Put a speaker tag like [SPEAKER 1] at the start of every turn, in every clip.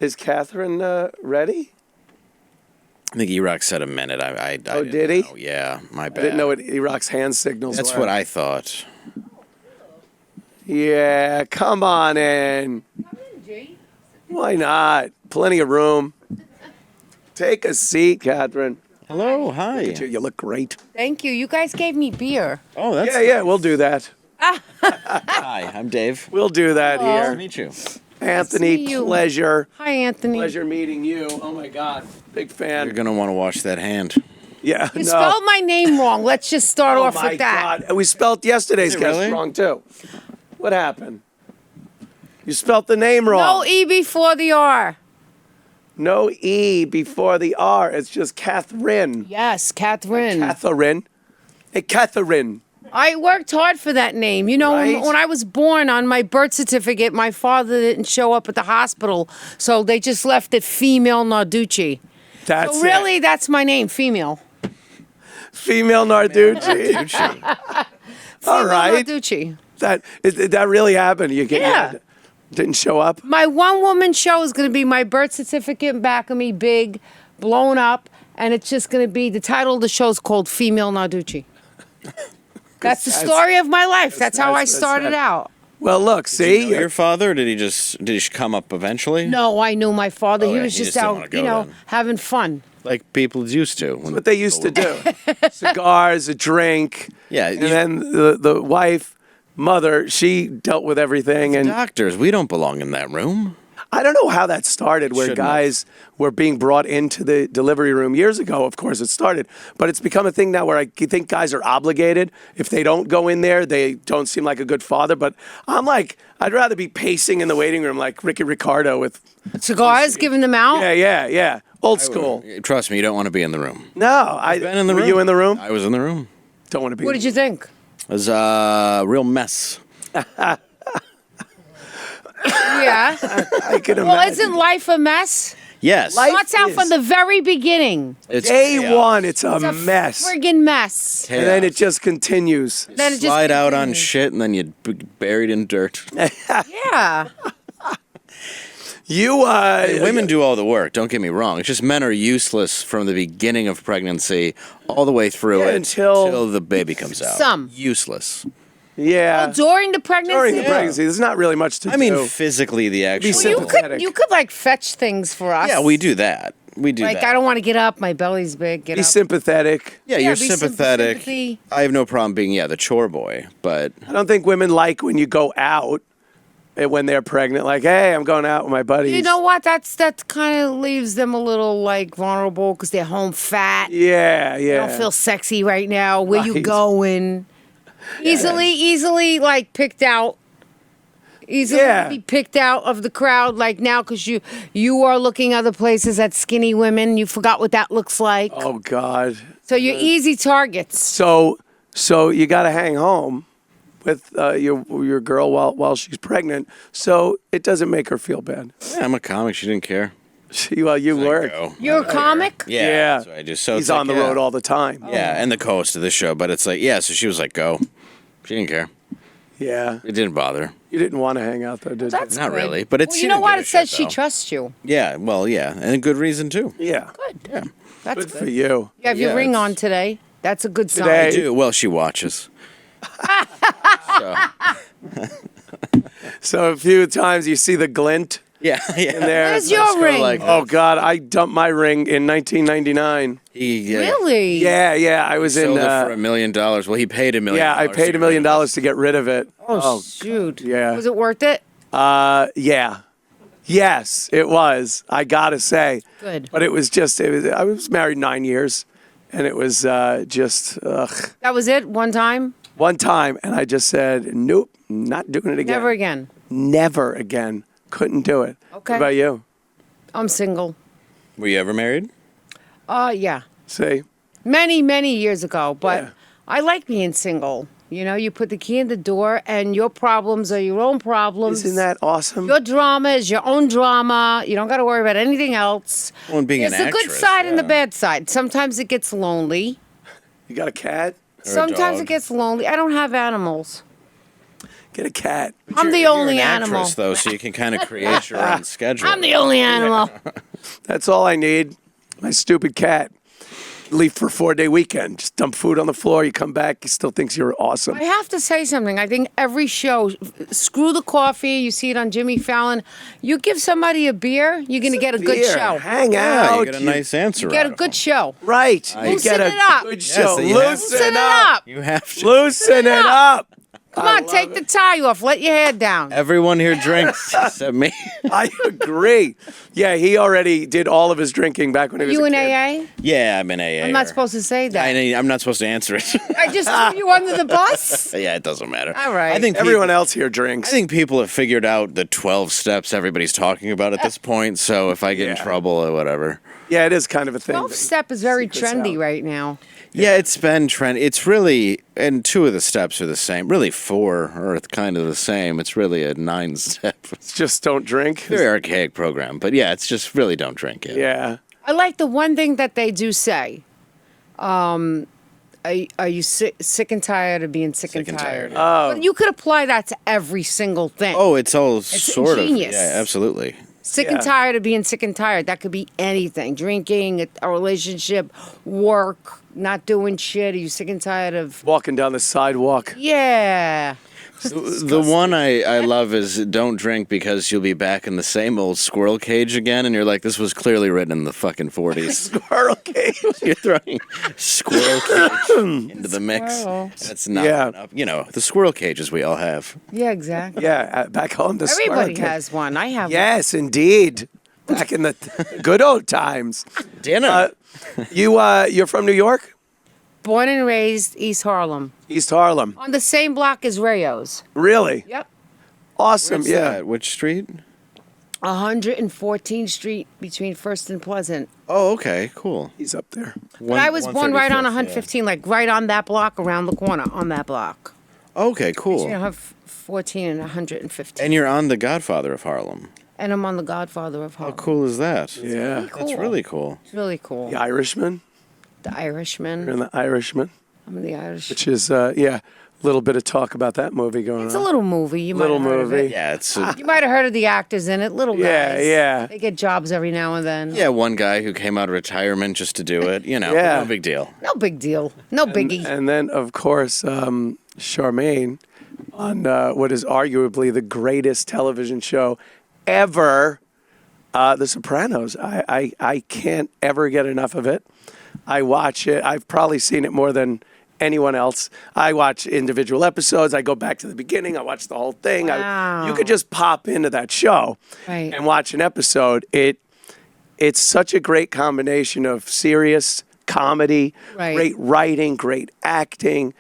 [SPEAKER 1] Is Kathrine ready?
[SPEAKER 2] I think E-Rock said a minute. I
[SPEAKER 1] Oh, did he?
[SPEAKER 2] know. Yeah, my bad.
[SPEAKER 1] I didn't know what E-Rock's hand signals
[SPEAKER 2] That's
[SPEAKER 1] were.
[SPEAKER 2] what I thought.
[SPEAKER 1] Yeah, come on in. Why not? Plenty of room. Take a seat, Kathrine.
[SPEAKER 2] Hello, hi.
[SPEAKER 1] Look at you. You look great.
[SPEAKER 3] Thank you. You guys gave me beer.
[SPEAKER 2] Oh, that's
[SPEAKER 1] Yeah, we'll do that.
[SPEAKER 2] Hi, I'm Dave.
[SPEAKER 1] We'll do that
[SPEAKER 3] Hello.
[SPEAKER 2] Nice to
[SPEAKER 1] here.
[SPEAKER 2] meet you.
[SPEAKER 1] Anthony,
[SPEAKER 3] meet you.
[SPEAKER 1] pleasure.
[SPEAKER 3] Hi, Anthony.
[SPEAKER 1] Pleasure meeting you. Oh, my God. Big fan.
[SPEAKER 2] You're gonna want to wash that hand.
[SPEAKER 1] Yeah,
[SPEAKER 3] You
[SPEAKER 1] no.
[SPEAKER 3] spelled my name wrong. Let's just start
[SPEAKER 1] Oh,
[SPEAKER 3] off
[SPEAKER 1] my
[SPEAKER 3] with that.
[SPEAKER 1] God. And we spelled yesterday's
[SPEAKER 2] Is it
[SPEAKER 1] guest
[SPEAKER 2] really?
[SPEAKER 1] wrong, too. What happened? You spelled the name wrong.
[SPEAKER 3] No E before the R.
[SPEAKER 1] No E before the R. It's just Kathrine.
[SPEAKER 3] Yes, Kathrine.
[SPEAKER 1] Kathrine. Hey, Kathrine.
[SPEAKER 3] I worked hard for that name. You know,
[SPEAKER 1] Right?
[SPEAKER 3] when I was born on my birth certificate, my father didn't show up at the hospital, so they just left it female Narducci.
[SPEAKER 1] That's
[SPEAKER 3] So really, that's my name, female.
[SPEAKER 1] it. Female Narducci. All
[SPEAKER 3] Female
[SPEAKER 1] right.
[SPEAKER 3] Narducci.
[SPEAKER 1] That really happened. You
[SPEAKER 3] Yeah.
[SPEAKER 1] didn't show up?
[SPEAKER 3] My one-woman show is going to be my birth certificate in back of me, big, blown up, and it's just going to be, the title of the show is called Female Narducci. That's the story of my life. That's how I
[SPEAKER 1] that's
[SPEAKER 3] started
[SPEAKER 1] it.
[SPEAKER 3] out.
[SPEAKER 1] Well, look,
[SPEAKER 2] Did
[SPEAKER 1] see?
[SPEAKER 2] you know your father? Or did he come up eventually?
[SPEAKER 3] No, I knew my father.
[SPEAKER 2] Oh,
[SPEAKER 3] he
[SPEAKER 2] yeah,
[SPEAKER 3] was
[SPEAKER 2] he
[SPEAKER 3] just
[SPEAKER 2] just didn't
[SPEAKER 3] out,
[SPEAKER 2] wanna go then.
[SPEAKER 3] having fun.
[SPEAKER 2] Like people used to.
[SPEAKER 1] What they used to do. Cigars, a drink.
[SPEAKER 2] Yeah,
[SPEAKER 1] And
[SPEAKER 2] you-
[SPEAKER 1] then the wife, mother, she dealt with everything. And
[SPEAKER 2] Doctors, we don't belong in that room.
[SPEAKER 1] I don't know how that started, where
[SPEAKER 2] Shouldn't have.
[SPEAKER 1] guys were being brought into the delivery room years ago. Of course, it started, but it's become a thing now where I think guys are obligated. If they don't go in there, they don't seem like a good father. But I'm like, I'd rather be pacing in the waiting room like Ricky Ricardo with,
[SPEAKER 3] Cigars, giving them out.
[SPEAKER 1] yeah, old school.
[SPEAKER 2] Trust me, you don't want to be in the room.
[SPEAKER 1] No,
[SPEAKER 2] Been in the
[SPEAKER 1] were
[SPEAKER 2] room.
[SPEAKER 1] you in the room?
[SPEAKER 2] I was in the room.
[SPEAKER 1] Don't want to be.
[SPEAKER 3] What did you think?
[SPEAKER 2] It was a real mess.
[SPEAKER 3] Yeah.
[SPEAKER 1] I can
[SPEAKER 3] Well,
[SPEAKER 1] imagine.
[SPEAKER 3] isn't life a mess?
[SPEAKER 2] Yes.
[SPEAKER 1] Life-
[SPEAKER 3] Starts out
[SPEAKER 1] is.
[SPEAKER 3] from the very beginning.
[SPEAKER 2] It's
[SPEAKER 1] Day
[SPEAKER 2] chaos.
[SPEAKER 1] one, it's a
[SPEAKER 3] It's a
[SPEAKER 1] mess,
[SPEAKER 3] friggin' mess.
[SPEAKER 1] and then it just continues.
[SPEAKER 3] Then it just
[SPEAKER 2] Slide out on
[SPEAKER 3] continues.
[SPEAKER 2] shit and then you buried in dirt.
[SPEAKER 3] Yeah.
[SPEAKER 1] You,
[SPEAKER 2] Women do all the work. Don't get me wrong. It's just men are useless from the beginning of pregnancy all the way through
[SPEAKER 1] Yeah,
[SPEAKER 2] it
[SPEAKER 1] until
[SPEAKER 2] the baby comes out.
[SPEAKER 3] Some.
[SPEAKER 2] Useless.
[SPEAKER 1] yeah.
[SPEAKER 3] During the pregnancy.
[SPEAKER 1] During the pregnancy, there's not really much to do.
[SPEAKER 2] I mean, physically, the actual.
[SPEAKER 1] simple.
[SPEAKER 3] You could like fetch things for us.
[SPEAKER 2] Yeah, we do that. We do
[SPEAKER 3] Like,
[SPEAKER 2] that.
[SPEAKER 3] I don't want to get up. My belly's big. Get
[SPEAKER 1] be
[SPEAKER 3] up.
[SPEAKER 1] sympathetic.
[SPEAKER 2] Yeah,
[SPEAKER 3] Yeah,
[SPEAKER 2] you're
[SPEAKER 3] be
[SPEAKER 2] sympathetic.
[SPEAKER 3] sympathy.
[SPEAKER 2] I have no problem being the chore boy, but
[SPEAKER 1] I don't think women like when you go out when they're pregnant. Like, hey, I'm going out with my buddies.
[SPEAKER 3] You know what? That kind of leaves them a little like vulnerable because they're home fat.
[SPEAKER 1] Yeah,
[SPEAKER 3] They
[SPEAKER 1] yeah.
[SPEAKER 3] don't feel sexy right now. Where you
[SPEAKER 1] Right.
[SPEAKER 3] going? Easily like picked out. Easily
[SPEAKER 1] Yeah.
[SPEAKER 3] be picked out of the crowd like now because you are looking other places at skinny women. You forgot what that looks like.
[SPEAKER 1] Oh God.
[SPEAKER 3] So you're easy targets.
[SPEAKER 1] So you got to hang home with your girl while she's pregnant, so it doesn't make her feel bad.
[SPEAKER 2] yeah, I'm a comic. She didn't care.
[SPEAKER 1] You work.
[SPEAKER 2] Go.
[SPEAKER 3] You're a comic?
[SPEAKER 2] Yeah,
[SPEAKER 1] Yeah.
[SPEAKER 2] that's what I just so
[SPEAKER 1] He's
[SPEAKER 2] it's like,
[SPEAKER 1] on the road all the time.
[SPEAKER 2] Yeah, and the co-host of this show, but it's like, yeah. So she was like, "Go." She didn't care.
[SPEAKER 1] Yeah.
[SPEAKER 2] It didn't bother her.
[SPEAKER 1] You didn't want to hang out though, did
[SPEAKER 3] That's
[SPEAKER 2] Not
[SPEAKER 3] good.
[SPEAKER 2] really, but it's.
[SPEAKER 3] Well,
[SPEAKER 2] she
[SPEAKER 3] you know
[SPEAKER 2] didn't
[SPEAKER 3] what?
[SPEAKER 2] give a
[SPEAKER 3] It says
[SPEAKER 2] shit,
[SPEAKER 3] she
[SPEAKER 2] though.
[SPEAKER 3] trusts you.
[SPEAKER 2] Yeah, well, yeah, and a good reason too.
[SPEAKER 1] you? Yeah.
[SPEAKER 3] Good.
[SPEAKER 2] Yeah,
[SPEAKER 3] That's
[SPEAKER 1] Good
[SPEAKER 3] good.
[SPEAKER 1] for you.
[SPEAKER 3] You have your
[SPEAKER 2] Yeah,
[SPEAKER 3] ring
[SPEAKER 2] it's-
[SPEAKER 3] on today. That's a good sign.
[SPEAKER 1] Today.
[SPEAKER 2] I do. Well, she watches. So,
[SPEAKER 1] So a few times you see the glint
[SPEAKER 2] yeah, yeah.
[SPEAKER 1] in there.
[SPEAKER 3] Where's
[SPEAKER 1] It's
[SPEAKER 3] your
[SPEAKER 1] like-
[SPEAKER 3] ring?
[SPEAKER 2] like-
[SPEAKER 1] Oh God, I dumped my ring in 1999.
[SPEAKER 2] He
[SPEAKER 3] Really?
[SPEAKER 1] Yeah, I was in.
[SPEAKER 2] sold it for $1 million. Well, he paid $1 million.
[SPEAKER 1] Yeah, I paid $1 million to get rid of it.
[SPEAKER 3] Oh, shoot.
[SPEAKER 1] yeah.
[SPEAKER 3] Was it worth it?
[SPEAKER 1] Yeah. Yes, it was. I gotta say.
[SPEAKER 3] Good.
[SPEAKER 1] But it was just. I was married 9 years, and it was just
[SPEAKER 3] That was it? One time?
[SPEAKER 1] one time, and I just said, nope, not doing it again.
[SPEAKER 3] Never again.
[SPEAKER 1] Never again. Couldn't do it.
[SPEAKER 3] Okay.
[SPEAKER 1] What about you?
[SPEAKER 3] I'm single.
[SPEAKER 2] Were you ever married?
[SPEAKER 3] Yeah.
[SPEAKER 1] See.
[SPEAKER 3] Many, many years ago. But
[SPEAKER 1] Yeah.
[SPEAKER 3] I like being single. You know, you put the key in the door and your problems are your own problems.
[SPEAKER 1] Isn't that awesome?
[SPEAKER 3] Your drama is your own drama. You don't got to worry about anything else.
[SPEAKER 2] Well, and being
[SPEAKER 3] There's
[SPEAKER 2] an
[SPEAKER 3] the good
[SPEAKER 2] actress,
[SPEAKER 3] side and the
[SPEAKER 2] yeah.
[SPEAKER 3] bad side. Sometimes it gets lonely.
[SPEAKER 1] You got a cat?
[SPEAKER 2] Or a
[SPEAKER 3] Sometimes
[SPEAKER 2] dog.
[SPEAKER 3] it gets lonely. I don't have animals.
[SPEAKER 1] Get a cat.
[SPEAKER 3] I'm the
[SPEAKER 2] You're
[SPEAKER 3] only
[SPEAKER 2] an
[SPEAKER 3] animal.
[SPEAKER 2] actress, though, so you can kind of create your own schedule.
[SPEAKER 3] I'm the only animal.
[SPEAKER 1] That's all I need. My stupid cat. Leave for a 4-day weekend. Just dump food on the floor. You come back, he still thinks you're awesome.
[SPEAKER 3] I have to say something. I think every show, screw the coffee. You see it on Jimmy Fallon. You give somebody a beer, you're going to get a good
[SPEAKER 1] Beer,
[SPEAKER 3] show.
[SPEAKER 1] Hang
[SPEAKER 2] Yeah,
[SPEAKER 1] out.
[SPEAKER 2] you get a nice answer.
[SPEAKER 3] Get a
[SPEAKER 2] out of
[SPEAKER 3] good
[SPEAKER 2] them.
[SPEAKER 3] show.
[SPEAKER 1] Right. You
[SPEAKER 3] Loosen
[SPEAKER 1] get a
[SPEAKER 3] it up.
[SPEAKER 1] good
[SPEAKER 2] Yes,
[SPEAKER 1] show.
[SPEAKER 2] you have to.
[SPEAKER 3] Loosen it up.
[SPEAKER 2] You have to.
[SPEAKER 1] Loosen it up.
[SPEAKER 3] Come on, take the tie off. Let your hair down.
[SPEAKER 2] Everyone here drinks except me.
[SPEAKER 1] I agree. Yeah, he already did all of his drinking back when he was
[SPEAKER 3] You
[SPEAKER 1] a
[SPEAKER 3] in
[SPEAKER 1] kid.
[SPEAKER 3] AA?
[SPEAKER 2] Yeah, I'm in AA.
[SPEAKER 3] I'm not supposed to say that.
[SPEAKER 2] I'm not supposed to answer it.
[SPEAKER 3] I just threw you under the bus.
[SPEAKER 2] Yeah, it doesn't matter.
[SPEAKER 3] All right.
[SPEAKER 2] I think
[SPEAKER 1] Everyone
[SPEAKER 2] people,
[SPEAKER 1] else here drinks.
[SPEAKER 2] I think people have figured out the 12 steps everybody's talking about at this point. So if I get in
[SPEAKER 1] Yeah.
[SPEAKER 2] trouble or whatever.
[SPEAKER 1] Yeah, it is kind of a thing.
[SPEAKER 3] 12-step is very
[SPEAKER 1] Secrets
[SPEAKER 3] trendy
[SPEAKER 1] out.
[SPEAKER 3] right now.
[SPEAKER 2] Yeah, it's been trend. It's really, and 2 of the steps are the same. Really, 4 are kind of the same. It's really a 9-step.
[SPEAKER 1] It's just don't drink.
[SPEAKER 2] Very archaic program, but yeah, it's just really don't drink it.
[SPEAKER 1] Yeah.
[SPEAKER 3] I like the one thing that they do say. Are you sick and tired of being sick and tired? But you could apply that to every single thing.
[SPEAKER 2] Oh, it's all sort
[SPEAKER 3] ingenious.
[SPEAKER 2] of. Yeah, absolutely.
[SPEAKER 3] Sick
[SPEAKER 1] Yeah.
[SPEAKER 3] and tired of being sick and tired. That could be anything. Drinking, a relationship, work, not doing shit. Are you sick and tired of...
[SPEAKER 1] Walking down the sidewalk.
[SPEAKER 3] Yeah.
[SPEAKER 2] The one I love is don't drink because you'll be back in the same old squirrel cage again, and you're like, this was clearly written in the fucking 40s.
[SPEAKER 1] Squirrel cage.
[SPEAKER 2] You're throwing squirrel cage into the mix.
[SPEAKER 3] Squirrel.
[SPEAKER 2] That's not
[SPEAKER 1] Yeah.
[SPEAKER 2] enough. You know, the squirrel cages we all have.
[SPEAKER 3] Yeah, exactly.
[SPEAKER 1] Yeah, back home the
[SPEAKER 3] Everybody
[SPEAKER 1] squirrel cage.
[SPEAKER 3] has one. I have one.
[SPEAKER 1] Yes, indeed. Back in the good old times.
[SPEAKER 2] Dinner.
[SPEAKER 1] You're from New York?
[SPEAKER 3] Born and raised East Harlem.
[SPEAKER 1] East Harlem.
[SPEAKER 3] On the same block as Rayo's.
[SPEAKER 1] Really?
[SPEAKER 3] Yep.
[SPEAKER 1] Awesome.
[SPEAKER 2] Where's
[SPEAKER 1] Yeah.
[SPEAKER 2] that? Which street?
[SPEAKER 3] 114th Street between First and Pleasant.
[SPEAKER 2] Oh, okay, cool.
[SPEAKER 1] He's up there.
[SPEAKER 3] But I was born right on
[SPEAKER 2] 135th,
[SPEAKER 3] 115, like right on that block, around the corner on that block.
[SPEAKER 2] yeah. Okay, cool.
[SPEAKER 3] You know, 14 and 115.
[SPEAKER 2] And you're on The Godfather of Harlem.
[SPEAKER 3] And I'm on the Godfather of
[SPEAKER 2] How
[SPEAKER 3] Harlem.
[SPEAKER 2] cool is that?
[SPEAKER 1] Yeah.
[SPEAKER 2] That's really cool.
[SPEAKER 3] It's really cool.
[SPEAKER 1] The Irishman.
[SPEAKER 3] The Irishman.
[SPEAKER 1] You're in the Irishman,
[SPEAKER 3] I'm the Irish.
[SPEAKER 1] which is a little bit of talk about that movie going
[SPEAKER 3] It's
[SPEAKER 1] on.
[SPEAKER 3] a little movie. You
[SPEAKER 1] Little
[SPEAKER 3] might have heard of
[SPEAKER 1] movie.
[SPEAKER 3] it.
[SPEAKER 2] Yeah, it's
[SPEAKER 3] You might have heard of the actors in it. Little
[SPEAKER 1] Yeah,
[SPEAKER 3] guys.
[SPEAKER 1] yeah.
[SPEAKER 3] They get jobs every now and then.
[SPEAKER 2] yeah, one guy who came out of retirement just to do it. You know,
[SPEAKER 1] Yeah.
[SPEAKER 2] no big deal.
[SPEAKER 3] No big deal. No biggie.
[SPEAKER 1] And then, of course, Charmaine on what is arguably the greatest television show ever, The Sopranos. I can't ever get enough of it. I watch it. I've probably seen it more than anyone else. I watch individual episodes. I go back to the beginning. I watch the whole thing.
[SPEAKER 3] Wow.
[SPEAKER 1] You could just pop into that show
[SPEAKER 3] Right.
[SPEAKER 1] and watch an episode. It's such a great combination of serious comedy,
[SPEAKER 3] Right.
[SPEAKER 1] great writing, great acting.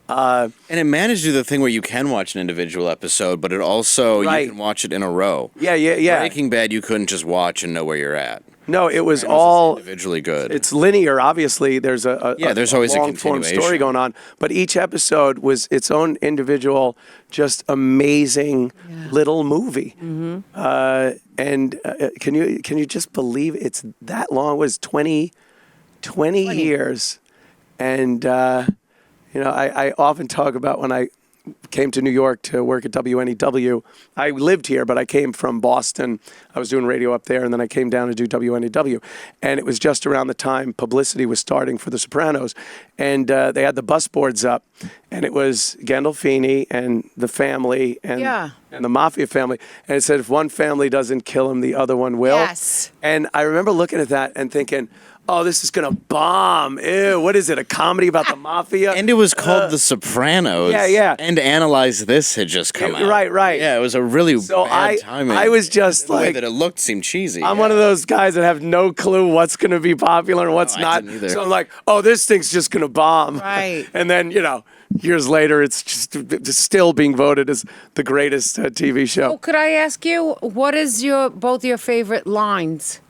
[SPEAKER 2] And it managed to do the thing where you can watch an individual episode, but it also
[SPEAKER 1] Right.
[SPEAKER 2] you can watch it in a row.
[SPEAKER 1] Yeah.
[SPEAKER 2] Breaking Bad, you couldn't just watch and know where you're at.
[SPEAKER 1] No, it was
[SPEAKER 2] Sopranos is
[SPEAKER 1] all.
[SPEAKER 2] individually good.
[SPEAKER 1] It's linear. Obviously, there's
[SPEAKER 2] there's always a
[SPEAKER 1] long form
[SPEAKER 2] continuation.
[SPEAKER 1] story going on, but each episode was its own individual, just amazing little movie.
[SPEAKER 3] Mm-hmm.
[SPEAKER 1] And can you just believe it's that long? It was 20 years, and I often talk about when I came to New York to work at WNEW. I lived here, but I came from Boston. I was doing radio up there, and then I came down to do WNEW. And it was just around the time publicity was starting for The Sopranos. And they had the bus boards up, and it was Gandolfini and the family and,
[SPEAKER 3] Yeah.
[SPEAKER 1] and the mafia family. And it said, if one family doesn't kill him, the other one will.
[SPEAKER 3] Yes.
[SPEAKER 1] And I remember looking at that and thinking, oh, this is going to bomb. Ew, what is it, a comedy about the mafia?
[SPEAKER 2] and it was called The Sopranos.
[SPEAKER 1] yeah.
[SPEAKER 2] And Analyze This had just come out.
[SPEAKER 1] Right.
[SPEAKER 2] Yeah, it was a really
[SPEAKER 1] So
[SPEAKER 2] bad timing.
[SPEAKER 1] I was just
[SPEAKER 2] the way
[SPEAKER 1] like,
[SPEAKER 2] that it looked seemed cheesy.
[SPEAKER 1] I'm one of those guys that have no clue what's going to be popular and what's
[SPEAKER 2] I
[SPEAKER 1] not.
[SPEAKER 2] didn't either.
[SPEAKER 1] So I'm like, oh, this thing's just going to bomb.
[SPEAKER 3] Right.
[SPEAKER 1] And then, years later, it's just still being voted as the greatest TV show.
[SPEAKER 3] Oh, could I ask you, what is both your favorite lines?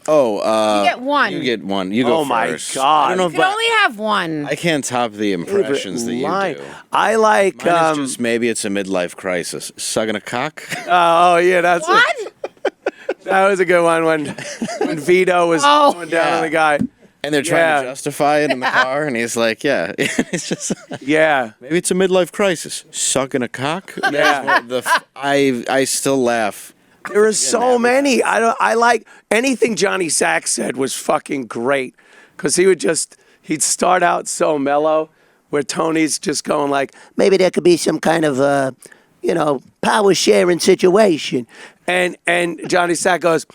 [SPEAKER 2] You
[SPEAKER 3] get one.
[SPEAKER 2] You get one. You go
[SPEAKER 1] Oh, my
[SPEAKER 2] first.
[SPEAKER 1] God.
[SPEAKER 2] I don't know
[SPEAKER 3] You
[SPEAKER 2] if
[SPEAKER 3] can only have one.
[SPEAKER 2] I can't top the impressions that you
[SPEAKER 1] Line.
[SPEAKER 2] do.
[SPEAKER 1] I like.
[SPEAKER 2] Mine is just maybe it's a midlife crisis. Sucking a cock.
[SPEAKER 1] Oh, yeah, that's
[SPEAKER 3] What?
[SPEAKER 1] That was a good one when Vito was
[SPEAKER 3] Oh.
[SPEAKER 1] going down on the guy.
[SPEAKER 2] And they're trying to justify it in the car, and he's like, yeah. It's just...
[SPEAKER 1] Yeah.
[SPEAKER 2] Maybe it's a midlife crisis. Sucking a cock?
[SPEAKER 1] Yeah.
[SPEAKER 2] I still laugh.
[SPEAKER 1] There are so many. I like anything Johnny Sack said was fucking great because he'd start out so mellow where Tony's just going like, maybe there could be some kind of, power sharing situation. And Johnny Sack goes,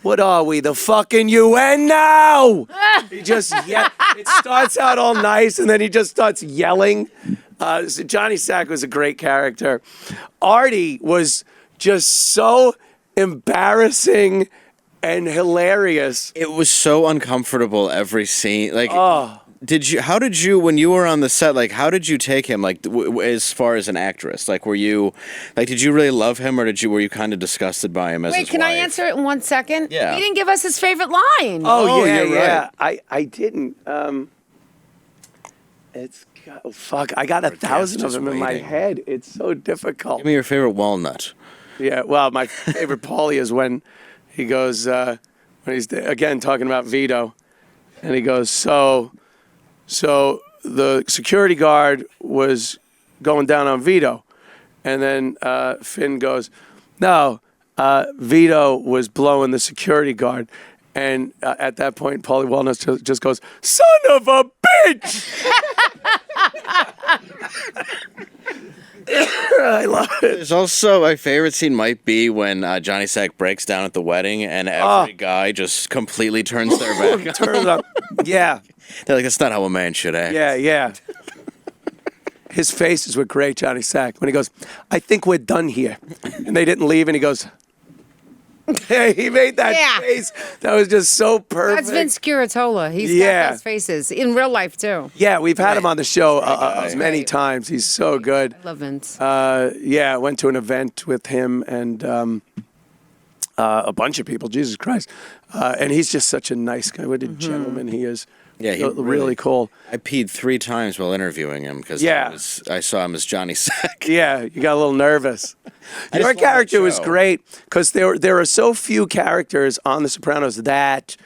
[SPEAKER 1] what are we, the fucking UN now? He just, it starts out all nice and then he just starts yelling. So Johnny Sack was a great character. Artie was just so embarrassing and hilarious.
[SPEAKER 2] It was so uncomfortable every scene. Like, how did you, when you were on the set, like, how did you take him, like, as far as an actress? Like, did you really love him, or were you kind of disgusted by him as his
[SPEAKER 3] Can I
[SPEAKER 2] wife?
[SPEAKER 3] answer it in 1 second?
[SPEAKER 2] Yeah.
[SPEAKER 3] He didn't give us his favorite line.
[SPEAKER 1] Oh yeah,
[SPEAKER 2] you're
[SPEAKER 1] yeah.
[SPEAKER 2] right.
[SPEAKER 1] I didn't. Fuck, I got 1,000 of them in my head. It's so difficult.
[SPEAKER 2] Give me your favorite walnut.
[SPEAKER 1] Yeah, well, my favorite Paulie is when he goes, when he's, again, talking about Vito, and he goes, so the security guard was going down on Vito, and then Finn goes, no, Vito was blowing the security guard, and at that point, Paulie Walnuts just goes, son of a bitch! I love it.
[SPEAKER 2] There's also, my favorite scene might be when Johnny Sack breaks down at the wedding and every guy just completely turns their back.
[SPEAKER 1] Turns up. Yeah.
[SPEAKER 2] They're like, that's not how a man should act.
[SPEAKER 1] Yeah. His faces were great, Johnny Sack, when he goes, I think we're done here. And they didn't leave, and he goes, hey, he made that face. That was just so perfect.
[SPEAKER 3] That's Vince Curatola. He's got those faces in real life, too.
[SPEAKER 1] Yeah, we've had him on the show many times. He's so good.
[SPEAKER 3] I love Vince.
[SPEAKER 1] I went to an event with him and a bunch of people. Jesus Christ. And he's just such a nice guy. What a gentleman he is.
[SPEAKER 2] Yeah, he
[SPEAKER 1] really cool.
[SPEAKER 2] I peed 3 times while interviewing him because I saw him as Johnny Sack.
[SPEAKER 1] Yeah, you got a little nervous. Your character was great because there are so few characters on The Sopranos that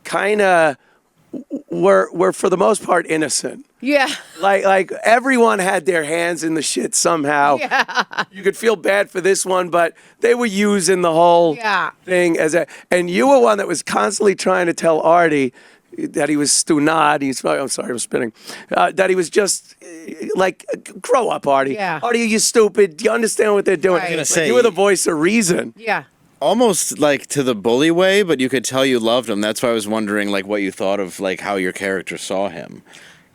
[SPEAKER 1] kind of were for the most part innocent.
[SPEAKER 3] Yeah.
[SPEAKER 1] Like everyone had their hands in the shit somehow.
[SPEAKER 3] Yeah.
[SPEAKER 1] You could feel bad for this one, but they were using the whole thing and you were one that was constantly trying to tell Artie that he was stunad. I'm sorry, I'm spinning. That he was just like, grow up, Artie.
[SPEAKER 3] Yeah.
[SPEAKER 1] Artie, are you stupid? Do you understand what they're doing?
[SPEAKER 3] Right.
[SPEAKER 1] Like, you were the voice of reason.
[SPEAKER 3] Yeah.
[SPEAKER 2] Almost like to the bully way, but you could tell you loved him. That's why I was wondering like what you thought of like how your character saw him.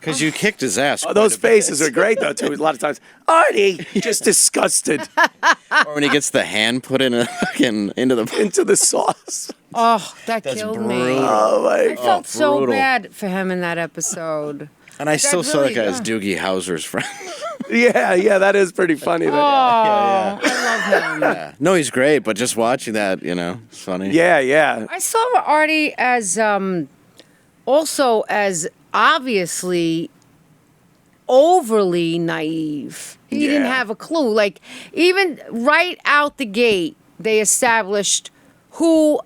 [SPEAKER 2] Because you kicked his ass.
[SPEAKER 1] Those faces are great, though, too. A lot of times, Artie, just disgusted.
[SPEAKER 2] Or when he gets the hand put into
[SPEAKER 1] the sauce.
[SPEAKER 3] Oh, that killed me.
[SPEAKER 1] Oh, my God.
[SPEAKER 3] I felt so
[SPEAKER 2] brutal.
[SPEAKER 3] bad for him in that episode.
[SPEAKER 2] And I still saw that guy as
[SPEAKER 3] yeah.
[SPEAKER 2] Doogie Howser's friend.
[SPEAKER 1] Yeah, that is pretty funny.
[SPEAKER 3] I love him.
[SPEAKER 2] Yeah. No, he's great, but just watching that, it's funny.
[SPEAKER 1] Yeah.
[SPEAKER 3] I saw Artie as also as obviously overly naive. He didn't have a clue. Like, even right out the gate, they established who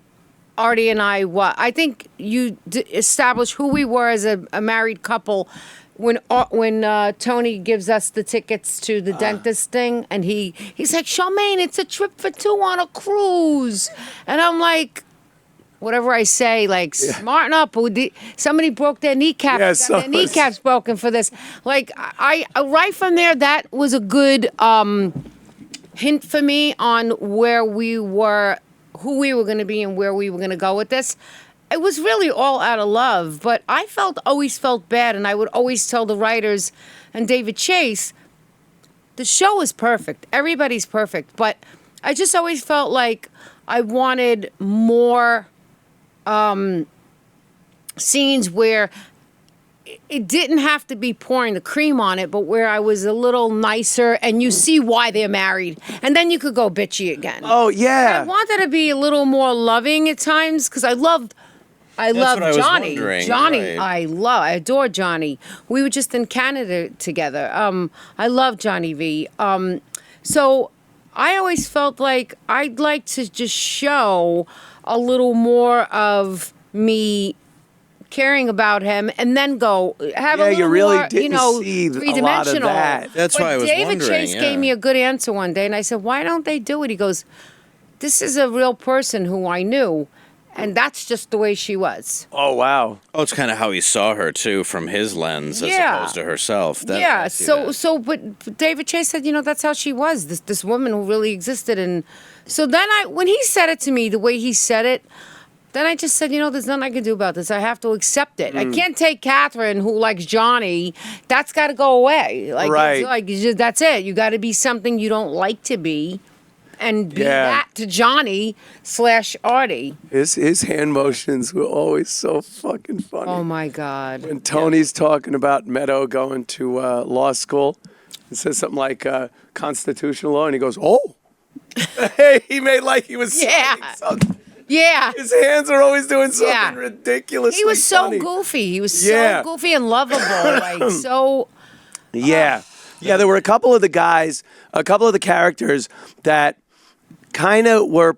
[SPEAKER 3] Artie and I were. I think you established who we were as a married couple when Tony gives us the tickets to the dentist thing, and he's like, Charmaine, it's a trip for 2 on a cruise. And I'm like, whatever I say, like, smarten up. Somebody broke their kneecaps. Got their kneecaps broken for this. Like, I right from there, that was a good hint for me on where we were, who we were going to be, and where we were going to go with this. It was really all out of love, but I always felt bad, and I would always tell the writers and David Chase, the show is perfect. Everybody's perfect, but I just always felt like I wanted more scenes where it didn't have to be pouring the cream on it, but where I was a little nicer and you see why they're married. And then you could go bitchy again.
[SPEAKER 1] Oh, yeah.
[SPEAKER 3] I wanted to be a little more loving at times because I love Johnny. Johnny, right. I adore Johnny. We were just in Canada together. I love Johnny V. So I always felt like I'd like to just show a little more of me caring about him, and then go have a little
[SPEAKER 1] you really
[SPEAKER 3] more,
[SPEAKER 1] didn't see a lot of
[SPEAKER 3] three-dimensional.
[SPEAKER 1] that.
[SPEAKER 2] That's
[SPEAKER 3] But
[SPEAKER 2] why I was
[SPEAKER 3] David
[SPEAKER 2] wondering,
[SPEAKER 3] Chase
[SPEAKER 2] yeah.
[SPEAKER 3] gave me a good answer one day, and I said, "Why don't they do it?" He goes, "This is a real person who I knew, and that's just the way she was."
[SPEAKER 1] Oh wow.
[SPEAKER 2] Oh, it's kind of how he saw her too, from his lens, as
[SPEAKER 3] Yeah.
[SPEAKER 2] opposed to herself.
[SPEAKER 3] Yeah.
[SPEAKER 2] I see that.
[SPEAKER 3] But David Chase said, that's how she was. This woman who really existed, and so then when he said it to me, the way he said it. Then I just said, there's nothing I can do about this. I have to accept it. I can't take Kathrine, who likes Johnny. That's got to go away. Like,
[SPEAKER 1] Right.
[SPEAKER 3] That's it. You got to be something you don't like to be, and be that to Johnny / Artie.
[SPEAKER 1] His hand motions were always so fucking funny.
[SPEAKER 3] Oh my God.
[SPEAKER 1] When Tony's talking about Meadow going to law school, it says something like constitutional law, and he goes, "Oh." Hey, he made like he was signing something.
[SPEAKER 3] Yeah.
[SPEAKER 1] His hands are always doing something ridiculous.
[SPEAKER 3] He was so
[SPEAKER 1] funny.
[SPEAKER 3] goofy. He was so goofy and lovable. Like, so.
[SPEAKER 1] Yeah. Yeah, there were a couple of the characters that kind of were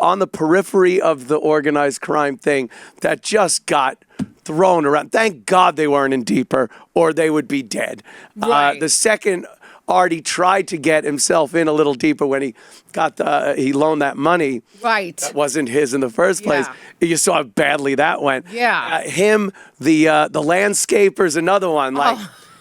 [SPEAKER 1] on the periphery of the organized crime thing that just got thrown around. Thank God they weren't in Deeper, or they would be dead.
[SPEAKER 3] Right.
[SPEAKER 1] The second Artie tried to get himself in a little deeper when he he loaned that money.
[SPEAKER 3] Right.
[SPEAKER 1] That wasn't his in the first place.
[SPEAKER 3] Yeah.
[SPEAKER 1] You saw how badly that went.
[SPEAKER 3] Yeah.
[SPEAKER 1] Him, the landscaper's another one. Like,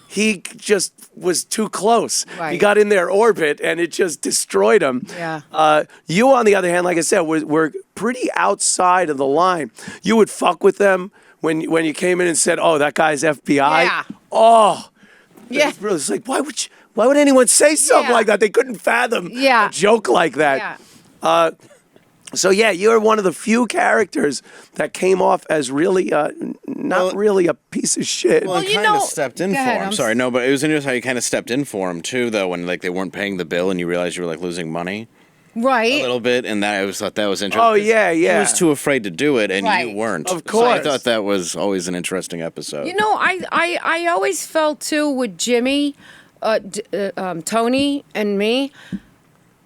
[SPEAKER 1] he just was too close.
[SPEAKER 3] Right.
[SPEAKER 1] He got in their orbit, and it just destroyed him.
[SPEAKER 3] Yeah.
[SPEAKER 1] You, on the other hand, like I said, were pretty outside of the line. You would fuck with them when you came in and said, "Oh, that guy's FBI."
[SPEAKER 3] Yeah.
[SPEAKER 1] Oh.
[SPEAKER 3] Yeah.
[SPEAKER 1] It's like, why would anyone say something
[SPEAKER 3] Yeah.
[SPEAKER 1] like that? They couldn't fathom
[SPEAKER 3] Yeah.
[SPEAKER 1] a joke like that.
[SPEAKER 3] Yeah.
[SPEAKER 1] So yeah, you're one of the few characters that came off as really not really a piece of shit.
[SPEAKER 2] Well,
[SPEAKER 3] you
[SPEAKER 2] kind of
[SPEAKER 3] know-
[SPEAKER 2] stepped in
[SPEAKER 3] Go
[SPEAKER 2] for
[SPEAKER 3] ahead,
[SPEAKER 2] him.
[SPEAKER 3] I'm
[SPEAKER 2] Sorry, no, but it was interesting how you kind of stepped in for him too, though, when like they weren't paying the bill and you realized you were like losing money
[SPEAKER 3] Right.
[SPEAKER 2] a little bit, and that I always thought that was interesting.
[SPEAKER 1] Oh, yeah, yeah.
[SPEAKER 2] He was too afraid to do it, and
[SPEAKER 3] Right.
[SPEAKER 2] you weren't.
[SPEAKER 1] Of
[SPEAKER 2] So I
[SPEAKER 1] course.
[SPEAKER 2] thought that was always an interesting episode.
[SPEAKER 3] I always felt too with Jimmy, Tony, and me.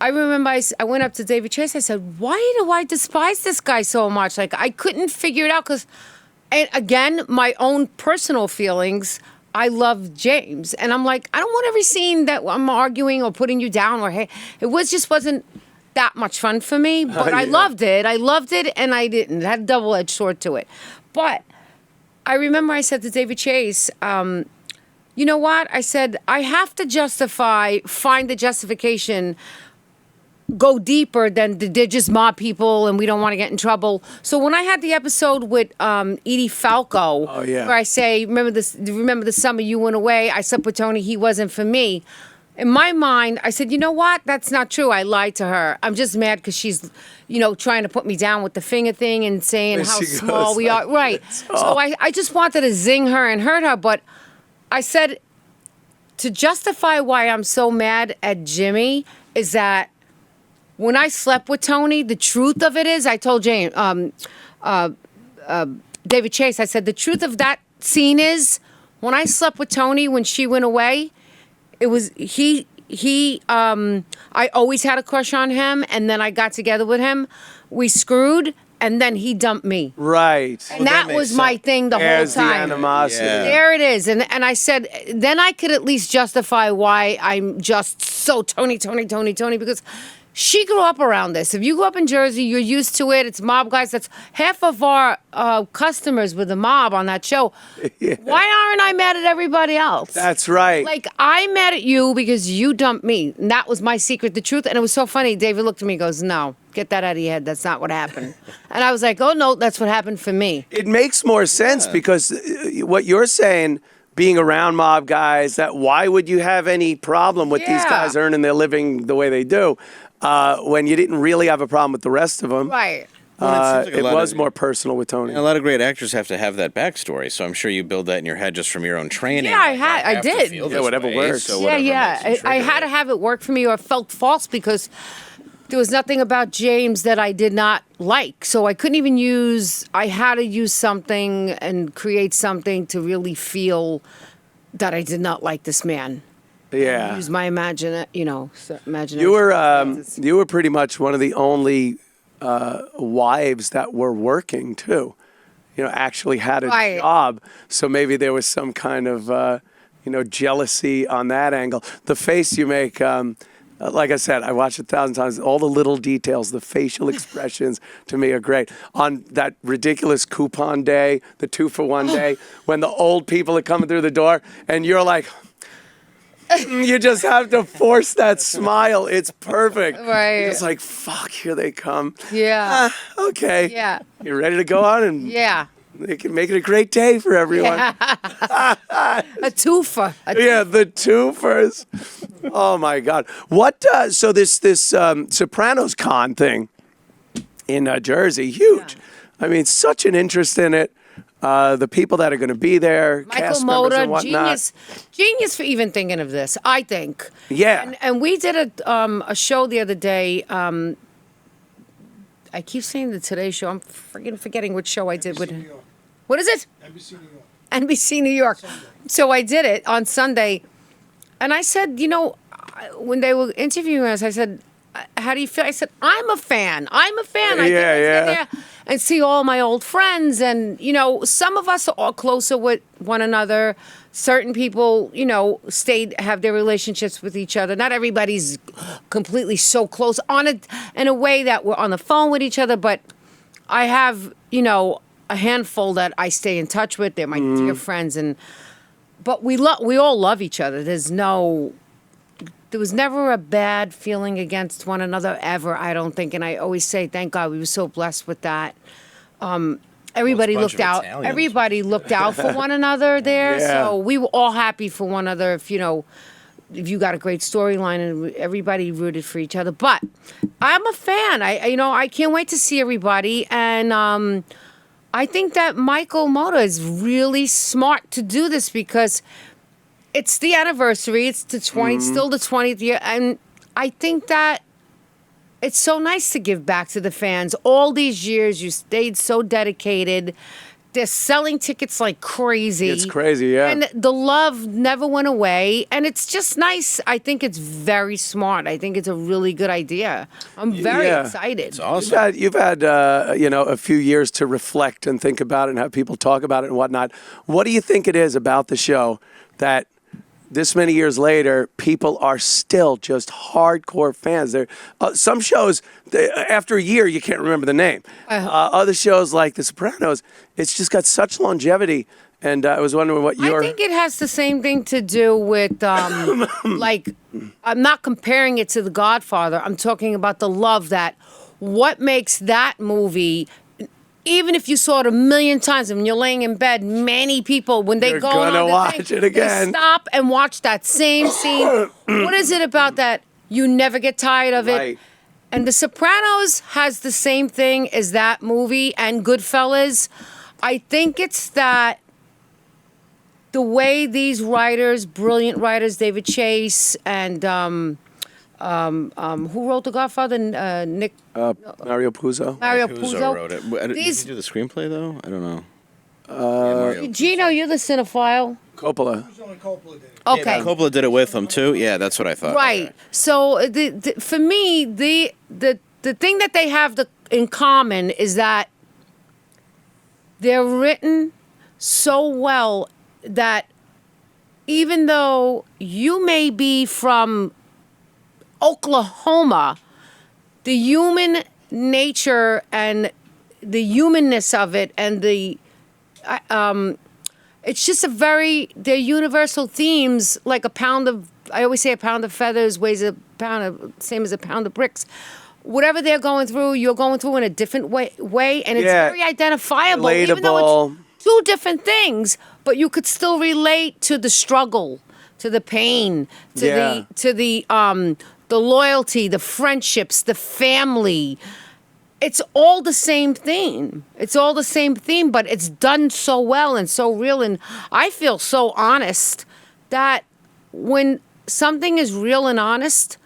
[SPEAKER 3] I remember I went up to David Chase. I said, "Why do I despise this guy so much?" Like, I couldn't figure it out because, and again, my own personal feelings. I love James, and I'm like, I don't want every scene that I'm arguing or putting you down or hey, wasn't that much fun for me. But I loved it. I loved it, and I didn't. It had a double-edged sword to it. But I remember I said to David Chase, you know what? I said, I have to find the justification, go deeper than they're just mob people and we don't want to get in trouble. So when I had the episode with Edie Falco, where I say, remember the summer you went away, I slept with Tony, he wasn't for me. In my mind, I said, you know what? That's not true. I lied to her. I'm just mad because she's, trying to put me down with the finger thing and saying how
[SPEAKER 1] she
[SPEAKER 3] small
[SPEAKER 1] goes
[SPEAKER 3] we
[SPEAKER 1] like
[SPEAKER 3] are. Right.
[SPEAKER 1] this.
[SPEAKER 3] So I just wanted to zing her and hurt her, but I said, to justify why I'm so mad at Jimmy is that when I slept with Tony, the truth of it is, I told David Chase, I said, the truth of that scene is, when I slept with Tony when she went away, it was, I always had a crush on him, and then I got together with him. We screwed, and then he dumped me.
[SPEAKER 1] Right.
[SPEAKER 3] And that was my thing the
[SPEAKER 1] There's
[SPEAKER 3] whole
[SPEAKER 1] the
[SPEAKER 3] time.
[SPEAKER 1] animosity.
[SPEAKER 2] Yeah.
[SPEAKER 3] There it is. And I said, then I could at least justify why I'm just so Tony, because she grew up around this. If you grew up in Jersey, you're used to it. It's mob guys. That's half of our customers with the mob on that show.
[SPEAKER 1] Yeah.
[SPEAKER 3] Why aren't I mad at everybody else?
[SPEAKER 1] That's right.
[SPEAKER 3] Like, I'm mad at you because you dumped me. And that was my secret, the truth. And it was so funny. David looked at me and goes, no, get that out of your head. That's not what happened. And I was like, oh, no, that's what happened for me.
[SPEAKER 1] It makes more sense because what you're saying, being around mob guys, that why would you have any problem with these
[SPEAKER 3] Yeah.
[SPEAKER 1] guys earning their living the way they do when you didn't really have a problem with the rest of them?
[SPEAKER 3] Right.
[SPEAKER 2] Well, it seems like a
[SPEAKER 1] It
[SPEAKER 2] lot
[SPEAKER 1] was
[SPEAKER 2] of-
[SPEAKER 1] more personal with Tony.
[SPEAKER 2] A lot of great actors have to have that backstory, so I'm sure you build that in your head just from your own training.
[SPEAKER 3] Yeah,
[SPEAKER 2] Like,
[SPEAKER 3] I
[SPEAKER 2] have to
[SPEAKER 3] did.
[SPEAKER 2] feel
[SPEAKER 1] Yeah,
[SPEAKER 2] this
[SPEAKER 1] whatever
[SPEAKER 2] way,
[SPEAKER 1] works.
[SPEAKER 2] so
[SPEAKER 3] Yeah,
[SPEAKER 2] whatever
[SPEAKER 3] yeah.
[SPEAKER 2] makes you
[SPEAKER 3] I
[SPEAKER 2] trigger
[SPEAKER 3] had
[SPEAKER 2] it.
[SPEAKER 3] to have it work for me or felt false because there was nothing about James that I did not like. So I couldn't even I had to use something and create something to really feel that I did not like this man.
[SPEAKER 1] Yeah.
[SPEAKER 3] Use my imagination.
[SPEAKER 1] You were pretty much one of the only wives that were working too. actually had a
[SPEAKER 3] Right.
[SPEAKER 1] job. So maybe there was some kind of, jealousy on that angle. The face you make, like I said, I watched it 1,000 times. All the little details, the facial expressions to me are great. On that ridiculous coupon day, the 2-for-1 day, when the old people are coming through the door and you're like, you just have to force that smile. It's perfect.
[SPEAKER 3] Right.
[SPEAKER 1] It's like, fuck, here they come.
[SPEAKER 3] Yeah.
[SPEAKER 1] Okay.
[SPEAKER 3] Yeah.
[SPEAKER 1] You're ready to go on and
[SPEAKER 3] Yeah.
[SPEAKER 1] they can make it a great day for everyone.
[SPEAKER 3] A twofer.
[SPEAKER 1] Yeah, the twofers. Oh my God! What? So this Sopranos con thing in Jersey, huge.
[SPEAKER 3] Yeah.
[SPEAKER 1] I mean, such an interest in it. The people that are going to be there,
[SPEAKER 3] Michael
[SPEAKER 1] cast members and
[SPEAKER 3] Moda,
[SPEAKER 1] whatnot.
[SPEAKER 3] genius for even thinking of this, I think.
[SPEAKER 1] Yeah.
[SPEAKER 3] And we did a show the other day. I keep saying the Today Show. I'm forgetting which show I did with. What is it?
[SPEAKER 4] NBC New York.
[SPEAKER 3] NBC New York. So I did it on Sunday, and I said, when they were interviewing us, I said, "How do you feel?" I said, "I'm a fan. I'm a fan." I
[SPEAKER 1] Yeah,
[SPEAKER 3] get
[SPEAKER 1] yeah.
[SPEAKER 3] there and see all my old friends, and some of us are all closer with one another. Certain people, have their relationships with each other. Not everybody's completely so close in a way that we're on the phone with each other, but I have, a handful that I stay in touch with. They're my dear friends, but we all love each other. There was never a bad feeling against one another ever, I don't think. And I always say, thank God, we were so blessed with that. Everybody
[SPEAKER 2] Well, it's a bunch
[SPEAKER 3] looked
[SPEAKER 2] of
[SPEAKER 3] out.
[SPEAKER 2] Italians.
[SPEAKER 3] Everybody looked out for one another there.
[SPEAKER 1] Yeah.
[SPEAKER 3] So we were all happy for one another. If you got a great storyline, and everybody rooted for each other. But I'm a fan. I can't wait to see everybody. And I think that Michael Moda is really smart to do this because it's the anniversary. It's the 20th, still the 20th year. And I think that it's so nice to give back to the fans. All these years, you stayed so dedicated. They're selling tickets like crazy.
[SPEAKER 1] It's crazy, yeah.
[SPEAKER 3] And the love never went away. And it's just nice. I think it's very smart. I think it's a really good idea. I'm very
[SPEAKER 1] Yeah.
[SPEAKER 3] excited.
[SPEAKER 2] It's awesome.
[SPEAKER 1] You've had a few years to reflect and think about it and have people talk about it and whatnot. What do you think it is about the show that this many years later, people are still just hardcore fans? There, some shows, after a year, you can't remember the name. Other shows like The Sopranos, it's just got such longevity. And I was wondering what your...
[SPEAKER 3] I think it has the same thing to do with, like, I'm not comparing it to The Godfather. I'm talking about the love that, what makes that movie, even if you saw it a million times, and when you're laying in bed, many people, when they
[SPEAKER 1] You're
[SPEAKER 3] go
[SPEAKER 1] gonna
[SPEAKER 3] on the
[SPEAKER 1] watch
[SPEAKER 3] thing,
[SPEAKER 1] it again.
[SPEAKER 3] they stop and watch that same scene. What is it about that? You never get tired of it.
[SPEAKER 1] Right.
[SPEAKER 3] And The Sopranos has the same thing as that movie and Goodfellas. I think it's that the way these writers, brilliant writers, David Chase and who wrote The Godfather? Nick
[SPEAKER 1] Mario Puzo.
[SPEAKER 3] Mario
[SPEAKER 2] Puzo
[SPEAKER 3] Puzo.
[SPEAKER 2] wrote it. Did
[SPEAKER 3] These-
[SPEAKER 2] he do the screenplay though? I don't know. Mario
[SPEAKER 3] Gino, you're the cinephile.
[SPEAKER 1] Coppola.
[SPEAKER 4] Who's only Coppola did it?
[SPEAKER 3] Okay.
[SPEAKER 2] Coppola did it with him too. Yeah, that's what I thought.
[SPEAKER 3] Right. So for me, the thing that they have in common is that they're written so well that even though you may be from Oklahoma, the human nature and the humanness of it and it's just they're universal themes, like I always say a pound of feathers weighs same as a pound of bricks. Whatever they're going through, you're going through in a different way, and it's
[SPEAKER 1] Yeah.
[SPEAKER 3] very identifiable. Even though
[SPEAKER 1] Relatable.
[SPEAKER 3] it's two different things, but you could still relate to the struggle, to the pain,
[SPEAKER 1] Yeah.
[SPEAKER 3] to the loyalty, the friendships, the family. It's all the same theme. It's all the same theme, but it's done so well and so real. And I feel so honest that when something is real and honest,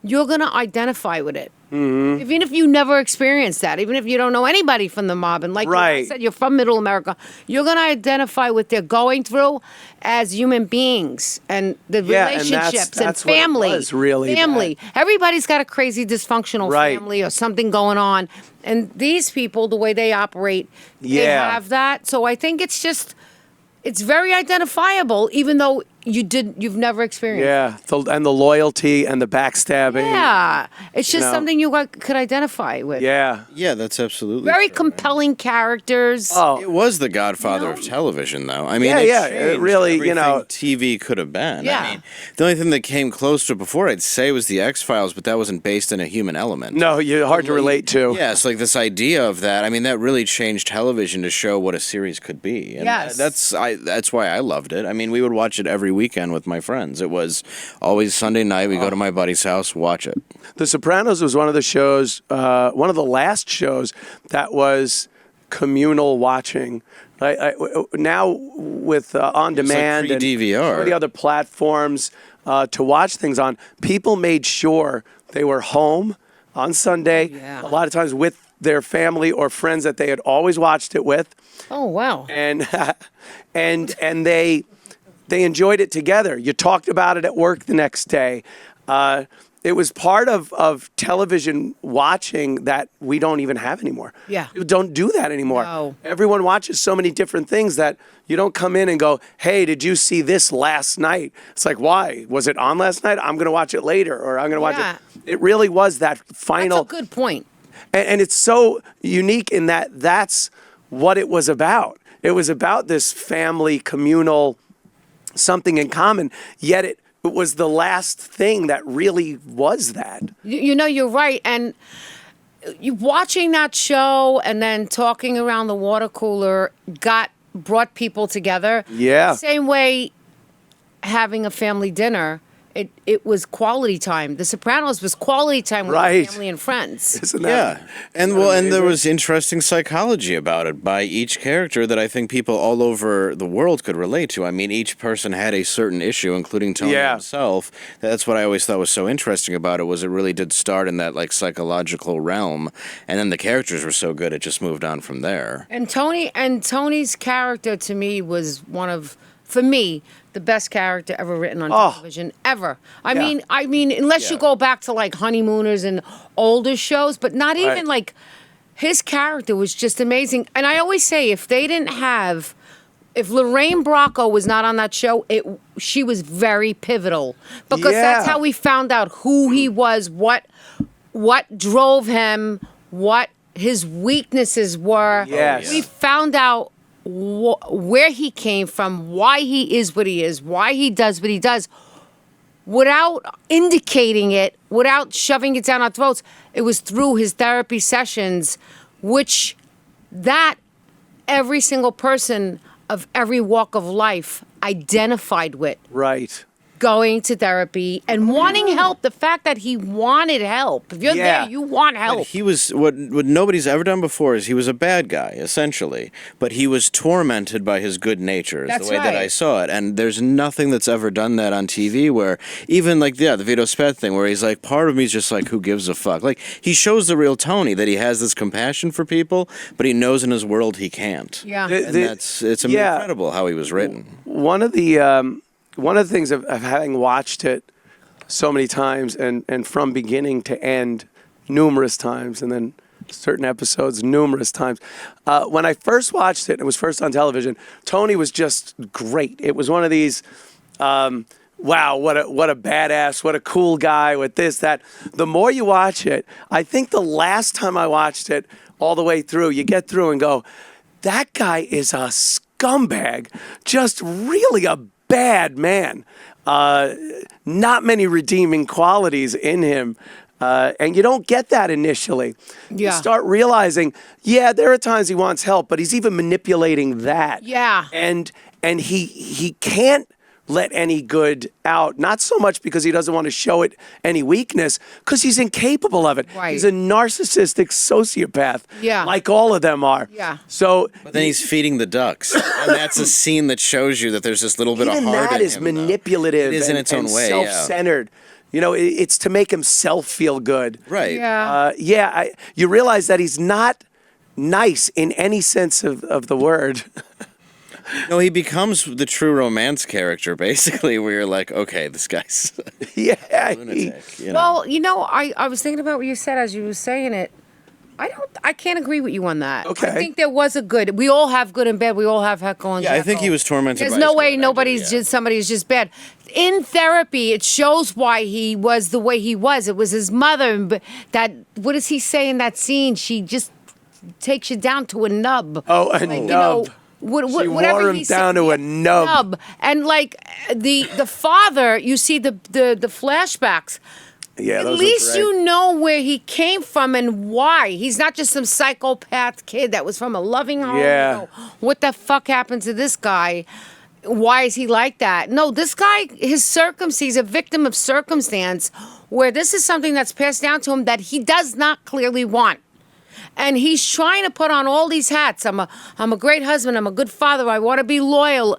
[SPEAKER 3] you're going to identify with it. Even if you never experienced that, even if you don't know anybody from the mob, and like I
[SPEAKER 1] Right.
[SPEAKER 3] said, you're from Middle America, you're going to identify what they're going through as human beings and the
[SPEAKER 1] Yeah, and
[SPEAKER 3] relationships
[SPEAKER 1] that's
[SPEAKER 3] and
[SPEAKER 1] what it
[SPEAKER 3] family.
[SPEAKER 1] was, really,
[SPEAKER 3] family. Everybody's got a crazy dysfunctional
[SPEAKER 1] Right.
[SPEAKER 3] family or something going on, and these people, the way they operate, they
[SPEAKER 1] Yeah.
[SPEAKER 3] have that. So I think it's very identifiable, even though you've never experienced.
[SPEAKER 1] Yeah, and the loyalty and the backstabbing.
[SPEAKER 3] Yeah, it's just
[SPEAKER 1] know.
[SPEAKER 3] something you could identify with.
[SPEAKER 1] Yeah.
[SPEAKER 2] Yeah, that's absolutely
[SPEAKER 3] Very
[SPEAKER 2] true,
[SPEAKER 3] compelling characters.
[SPEAKER 1] Oh,
[SPEAKER 2] It was the Godfather of television, though. I mean,
[SPEAKER 1] Yeah,
[SPEAKER 2] it
[SPEAKER 1] yeah, it
[SPEAKER 2] changed
[SPEAKER 1] really,
[SPEAKER 2] everything
[SPEAKER 1] you know-
[SPEAKER 2] TV could have been.
[SPEAKER 3] Yeah.
[SPEAKER 2] I mean, the only thing that came close to it before, I'd say, was the X-Files, but that wasn't based in a human element.
[SPEAKER 1] no, you're hard to relate to.
[SPEAKER 2] Yeah, it's like this idea of that. I mean, that really changed television to show what a series could be. And
[SPEAKER 3] Yes.
[SPEAKER 2] that's why I loved it. I mean, we would watch it every weekend with my friends. It was always Sunday night. We go to my buddy's house, watch it.
[SPEAKER 1] The Sopranos was one of the shows, one of the last shows that was communal watching. Now with on demand and
[SPEAKER 2] pre-DVR.
[SPEAKER 1] some of the other platforms to watch things on, people made sure they were home on Sunday.
[SPEAKER 3] Yeah.
[SPEAKER 1] A lot of times with their family or friends that they had always watched it with,
[SPEAKER 3] Oh wow.
[SPEAKER 1] and and they enjoyed it together. You talked about it at work the next day. It was part of television watching that we don't even have anymore.
[SPEAKER 3] Yeah.
[SPEAKER 1] We don't do that anymore.
[SPEAKER 3] No.
[SPEAKER 1] Everyone watches so many different things that you don't come in and go, hey, did you see this last night? It's like, why? Was it on last night? I'm going to watch it later, or I'm going to watch
[SPEAKER 3] Yeah.
[SPEAKER 1] it. It really was that
[SPEAKER 3] That's
[SPEAKER 1] final.
[SPEAKER 3] a good point.
[SPEAKER 1] And it's so unique in that that's what it was about. It was about this family, communal, something in common, yet it was the last thing that really was that.
[SPEAKER 3] You know, you're right. And you watching that show and then talking around the water cooler brought people together.
[SPEAKER 1] Yeah.
[SPEAKER 3] Same way having a family dinner. It was quality time. The Sopranos was quality time with
[SPEAKER 1] Right.
[SPEAKER 3] family and friends.
[SPEAKER 1] Isn't
[SPEAKER 2] Yeah,
[SPEAKER 1] that?
[SPEAKER 2] and and there was interesting psychology about it by each character that I think people all over the world could relate to. I mean, each person had a certain issue, including Tony
[SPEAKER 1] Yeah.
[SPEAKER 2] himself. That's what I always thought was so interesting about it. Was it really did start in that like psychological realm, and then the characters were so good, it just moved on from there.
[SPEAKER 3] And Tony's character to me was one of, for me, the best character ever written on television ever. I mean, unless you go back to like Honeymooners and older shows, but not even
[SPEAKER 1] Right.
[SPEAKER 3] like his character was just amazing. And I always say, if Lorraine Bracco was not on that show, she was very pivotal because that's
[SPEAKER 1] Yeah.
[SPEAKER 3] how we found out who he was, what drove him, what his weaknesses were.
[SPEAKER 1] Yes.
[SPEAKER 3] We found out where he came from, why he is what he is, why he does what he does, without indicating it, without shoving it down our throats. It was through his therapy sessions, which that every single person of every walk of life identified with.
[SPEAKER 1] Right.
[SPEAKER 3] Going to therapy and wanting help. The fact that he wanted help. If you're
[SPEAKER 1] Yeah.
[SPEAKER 3] there, you want
[SPEAKER 2] But
[SPEAKER 3] help.
[SPEAKER 2] he was what nobody's ever done before is he was a bad guy essentially, but he was tormented by his good nature. Is
[SPEAKER 3] That's
[SPEAKER 2] the way that
[SPEAKER 3] right.
[SPEAKER 2] I saw it, and there's nothing that's ever done that on TV. Where even like the Vito Spet thing, where he's like, part of me's just like, who gives a fuck? Like he shows the real Tony that he has this compassion for people, but he knows in his world he can't.
[SPEAKER 3] Yeah.
[SPEAKER 2] And it's
[SPEAKER 1] Yeah.
[SPEAKER 2] incredible how he was written.
[SPEAKER 1] One of the things of having watched it so many times and from beginning to end numerous times, and then certain episodes numerous times. When I first watched it, it was first on television, Tony was just great. It was one of these, wow, what a badass, what a cool guy with this, that. The more you watch it, I think the last time I watched it all the way through, you get through and go, that guy is a scumbag, just really a bad man. Not many redeeming qualities in him. And you don't get that initially. You
[SPEAKER 3] Yeah.
[SPEAKER 1] start realizing, yeah, there are times he wants help, but he's even manipulating that.
[SPEAKER 3] Yeah.
[SPEAKER 1] And he can't let any good out, not so much because he doesn't want to show it any weakness, because he's incapable of it.
[SPEAKER 3] Right.
[SPEAKER 1] He's a narcissistic sociopath,
[SPEAKER 3] Yeah.
[SPEAKER 1] like all of them are.
[SPEAKER 3] Yeah.
[SPEAKER 1] So
[SPEAKER 2] But then he's feeding the ducks, and that's a scene that shows you that there's this little bit
[SPEAKER 1] even
[SPEAKER 2] of heart
[SPEAKER 1] that
[SPEAKER 2] in
[SPEAKER 1] is
[SPEAKER 2] him, though.
[SPEAKER 1] manipulative
[SPEAKER 2] It is in
[SPEAKER 1] and,
[SPEAKER 2] its own
[SPEAKER 1] and
[SPEAKER 2] way, yeah.
[SPEAKER 1] self-centered. it's to make himself feel good.
[SPEAKER 2] Right.
[SPEAKER 3] Yeah.
[SPEAKER 1] You realize that he's not nice in any sense of the word.
[SPEAKER 2] No, he becomes the true romance character, basically, where you're like, okay, this guy's
[SPEAKER 1] Yeah.
[SPEAKER 2] lunatic. You know?
[SPEAKER 3] Well, I was thinking about what you said as you were saying it. I can't agree with you on that.
[SPEAKER 1] Okay.
[SPEAKER 3] I think there was a good. We all have good and bad. We all have Heckle and
[SPEAKER 2] Yeah, I
[SPEAKER 3] Jekyll.
[SPEAKER 2] think he was tormented.
[SPEAKER 3] There's
[SPEAKER 2] by
[SPEAKER 3] no
[SPEAKER 2] his
[SPEAKER 3] way
[SPEAKER 2] good
[SPEAKER 3] nobody's
[SPEAKER 2] idea, yeah.
[SPEAKER 3] just somebody's just bad. In therapy, it shows why he was the way he was. It was his mother. But what does he say in that scene? She just takes you down to a nub.
[SPEAKER 1] Oh, a nub. She
[SPEAKER 3] Whatever
[SPEAKER 1] wore him
[SPEAKER 3] he
[SPEAKER 1] down
[SPEAKER 3] said,
[SPEAKER 1] to a nub.
[SPEAKER 3] And like the father, you see the flashbacks.
[SPEAKER 1] Yeah,
[SPEAKER 3] At
[SPEAKER 1] those are
[SPEAKER 3] least
[SPEAKER 1] great.
[SPEAKER 3] you know where he came from and why. He's not just some psychopath kid that was from a loving home.
[SPEAKER 1] Yeah.
[SPEAKER 3] You know, what the fuck happened to this guy? Why is he like that? No, this guy, he's a victim of circumstance where this is something that's passed down to him that he does not clearly want. And he's trying to put on all these hats. I'm a great husband. I'm a good father. I want to be loyal.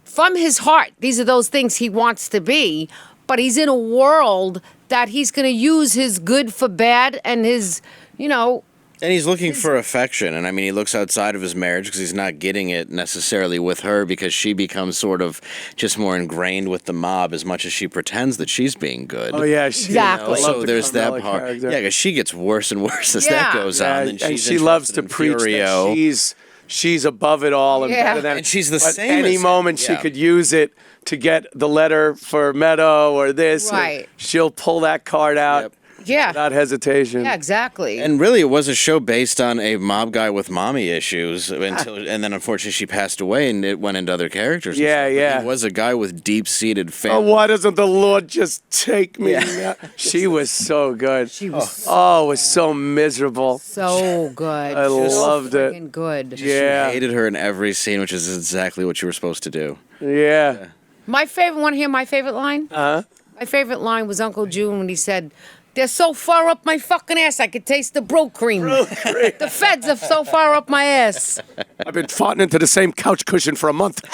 [SPEAKER 3] From his heart, these are those things he wants to be. But he's in a world that he's going to use his good for bad and his,
[SPEAKER 2] And he's looking for affection, and I mean, he looks outside of his marriage because he's not getting it necessarily with her because she becomes sort of just more ingrained with the mob as much as she pretends that she's being good.
[SPEAKER 1] Oh yeah,
[SPEAKER 3] Exactly.
[SPEAKER 1] I love
[SPEAKER 2] So
[SPEAKER 1] the
[SPEAKER 2] there's that
[SPEAKER 1] Carmella
[SPEAKER 2] part.
[SPEAKER 1] character.
[SPEAKER 2] Yeah, because she gets worse and worse as
[SPEAKER 3] Yeah.
[SPEAKER 2] that goes
[SPEAKER 1] Yeah,
[SPEAKER 2] on.
[SPEAKER 1] and
[SPEAKER 2] she's
[SPEAKER 1] she loves to
[SPEAKER 2] interested in
[SPEAKER 1] preach
[SPEAKER 2] Furio.
[SPEAKER 1] that she's above it all and
[SPEAKER 3] Yeah.
[SPEAKER 1] better than.
[SPEAKER 2] And she's the
[SPEAKER 1] but
[SPEAKER 2] same
[SPEAKER 1] Any
[SPEAKER 2] as him,
[SPEAKER 1] moment she
[SPEAKER 2] yeah.
[SPEAKER 1] could use it to get the letter for Meadow or this, and
[SPEAKER 3] Right.
[SPEAKER 1] she'll pull that card out
[SPEAKER 2] Yep.
[SPEAKER 3] Yeah.
[SPEAKER 1] without hesitation.
[SPEAKER 3] Yeah, exactly.
[SPEAKER 2] And really, it was a show based on a mob guy with mommy issues and then unfortunately she passed away and it went into other characters. and
[SPEAKER 1] Yeah,
[SPEAKER 2] stuff. But
[SPEAKER 1] yeah.
[SPEAKER 2] He was a guy with deep-seated
[SPEAKER 1] Oh,
[SPEAKER 2] family.
[SPEAKER 1] why doesn't the Lord just take me? now? She was so good.
[SPEAKER 3] She was
[SPEAKER 1] Oh, it was so miserable.
[SPEAKER 3] so good.
[SPEAKER 1] I loved it.
[SPEAKER 3] Friggin' good.
[SPEAKER 1] Yeah.
[SPEAKER 2] She hated her in every scene, which is exactly what you were supposed to do.
[SPEAKER 1] Yeah.
[SPEAKER 3] My favorite, want to hear my favorite line?
[SPEAKER 1] Uh-huh.
[SPEAKER 3] My favorite line was Uncle June when he said, "They're so far up my fucking ass, I could taste the bro cream. The feds are so far up my ass."
[SPEAKER 1] I've been farting into the same couch cushion for a month.